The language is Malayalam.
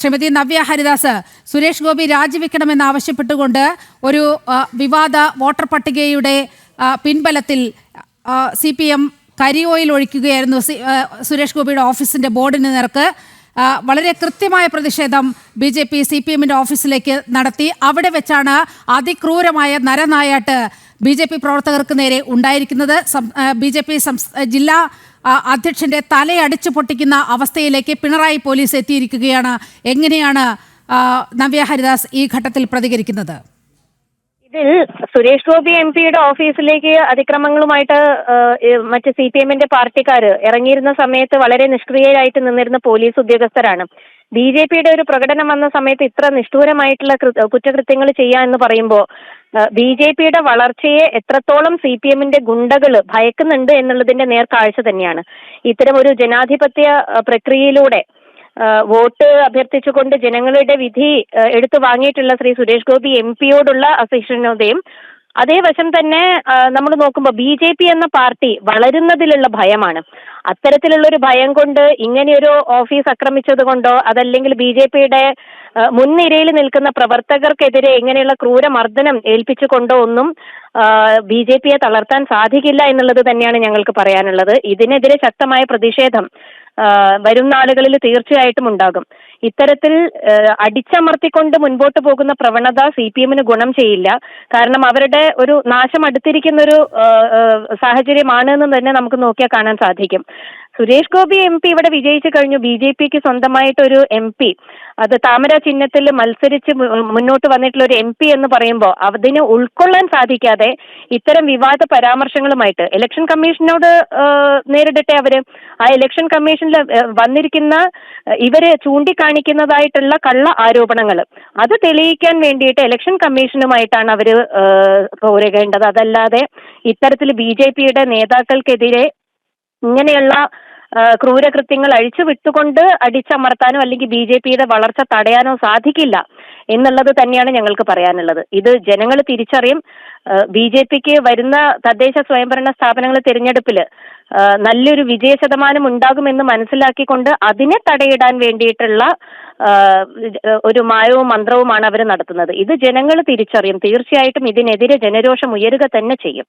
ശ്രീമതി നവ്യ ഹരിദാസ്, സുരേഷ് ഗോപി രാജിവെക്കണമെന്നാവശ്യപ്പെട്ടുകൊണ്ട് ഒരു വിവാദ വോട്ടർ പട്ടികയുടെ പിൻബലത്തിൽ CPM കരിയോയിൽ ഒഴിക്കുകയായിരുന്നു സുരേഷ് ഗോപിയുടെ ഓഫീസിന്റെ ബോർഡിന് നേർക്ക്. വളരെ കൃത്യമായ പ്രതിഷേധം BJP CPMന്റെ ഓഫീസിലേക്ക് നടത്തി. അവിടെ വെച്ചാണ് അതിക്രൂരമായ നരനായാട്ട് BJP പ്രവർത്തകർക്ക് നേരെ ഉണ്ടായിരിക്കുന്നത്. BJP ജില്ലാ അധ്യക്ഷന്റെ തലയടിച്ചു പൊട്ടിക്കുന്ന അവസ്ഥയിലേക്ക് പിണറായി പോലീസ് എത്തിയിരിക്കുകയാണ്. എങ്ങനെയാണ് നവ്യ ഹരിദാസ് ഈ ഘട്ടത്തിൽ പ്രതികരിക്കുന്നത്? ഇതിൽ സുരേഷ് ഗോപി MP യുടെ ഓഫീസിലേക്ക് അതിക്രമങ്ങളുമായിട്ട് മറ്റ് CPMന്റെ പാർട്ടിക്കാർ ഇറങ്ങിയിരുന്ന സമയത്ത് വളരെ നിഷ്ക്രിയരായിട്ട് നിന്നിരുന്ന പോലീസ് ഉദ്യോഗസ്ഥരാണ്. BJPയുടെ ഒരു പ്രകടനം വന്ന സമയത്ത് ഇത്ര നിഷ്ഠൂരമായിട്ടുള്ള കുറ്റകൃത്യങ്ങൾ ചെയ്യാന്ന് പറയുമ്പോൾ BJPയുടെ വളർച്ചയെ എത്രത്തോളം CPMന്റെ ഗുണ്ടകൾ ഭയക്കുന്നുണ്ട് എന്നുള്ളതിന്റെ നേർക്കാഴ്ച തന്നെയാണ്. ഇത്തരം ഒരു ജനാധിപത്യ പ്രക്രിയയിലൂടെ വോട്ട് അഭ്യർത്ഥിച്ചുകൊണ്ട് ജനങ്ങളുടെ വിധി എടുത്തു വാങ്ങിയിട്ടുള്ള ശ്രീ സുരേഷ് ഗോപി MP അസഹിഷ്ണുതയും അതേ വശം തന്നെ നമ്മൾ നോക്കുമ്പോൾ BJP എന്ന പാർട്ടി വളരുന്നതിലുള്ള ഭയമാണ്. അത്തരത്തിലുള്ള ഒരു ഭയം കൊണ്ട് ഇങ്ങനെയൊരു ഓഫീസ് ആക്രമിച്ചത് കൊണ്ടോ അതല്ലെങ്കിൽ BJPയുടെ മുൻനിരയിൽ നിൽക്കുന്ന പ്രവർത്തകർക്കെതിരെ ഇങ്ങനെയുള്ള ക്രൂരമർദ്ദനം ഏൽപ്പിച്ചുകൊണ്ടോ ഒന്നും BJPയെ തളർത്താൻ സാധിക്കില്ല എന്നുള്ളത് തന്നെയാണ് ഞങ്ങൾക്ക് പറയാനുള്ളത്. ഇതിനെതിരെ ശക്തമായ പ്രതിഷേധം വരും നാളുകളിൽ തീർച്ചയായിട്ടും ഉണ്ടാകും. ഇത്തരത്തിൽ അടിച്ചമർത്തിക്കൊണ്ട് മുൻപോട്ട് പോകുന്ന പ്രവണത CPMന് ഗുണം ചെയ്യില്ല. കാരണം അവരുടെ ഒരു നാശം അടുത്തിരിക്കുന്ന ഒരു സാഹചര്യമാണ് എന്ന് തന്നെ നമുക്ക് നോക്കിയാൽ കാണാൻ സാധിക്കും. സുരേഷ് ഗോപി MP ഇവിടെ വിജയിച്ചു കഴിഞ്ഞു. BJPക്ക് സ്വന്തമായിട്ടൊരു MP, അത് താമര ചിഹ്നത്തിൽ മത്സരിച്ച് മുന്നോട്ട് വന്നിട്ടുള്ള ഒരു MP എന്ന് പറയുമ്പോൾ അതിന് ഉൾക്കൊള്ളാൻ സാധിക്കാതെ ഇത്തരം വിവാദ പരാമർശങ്ങളുമായിട്ട് ഇലക്ഷൻ കമ്മീഷനോട് നേരിടട്ടെ. അവര് ആ ഇലക്ഷൻ കമ്മീഷനിൽ വന്നിരിക്കുന്ന ഇവര് ചൂണ്ടിക്കാണിക്കുന്നതായിട്ടുള്ള കള്ള ആരോപണങ്ങൾ അത് തെളിയിക്കാൻ വേണ്ടിയിട്ട് ഇലക്ഷൻ കമ്മീഷനുമായിട്ടാണ് അവര് പോരേണ്ടത്. അതല്ലാതെ ഇത്തരത്തിൽ BJPയുടെ നേതാക്കൾക്കെതിരെ ഇങ്ങനെയുള്ള ക്രൂരകൃത്യങ്ങൾ അഴിച്ചു വിട്ടുകൊണ്ട് അടിച്ചമർത്താനോ അല്ലെങ്കിൽ BJPയുടെ വളർച്ച തടയാനോ സാധിക്കില്ല എന്നുള്ളത് തന്നെയാണ് ഞങ്ങൾക്ക് പറയാനുള്ളത്. ഇത് ജനങ്ങൾ തിരിച്ചറിയും. BJPക്ക് വരുന്ന തദ്ദേശ സ്വയംഭരണ സ്ഥാപനങ്ങൾ തിരഞ്ഞെടുപ്പിൽ നല്ലൊരു വിജയ ശതമാനം ഉണ്ടാകുമെന്ന് മനസ്സിലാക്കിക്കൊണ്ട് അതിനെ തടയിടാൻ വേണ്ടിയിട്ടുള്ള ഒരു മായവും മന്ത്രവുമാണ് അവർ നടത്തുന്നത്. ഇത് ജനങ്ങൾ തിരിച്ചറിയും. തീർച്ചയായിട്ടും ഇതിനെതിരെ ജനരോഷം ഉയരുക തന്നെ ചെയ്യും.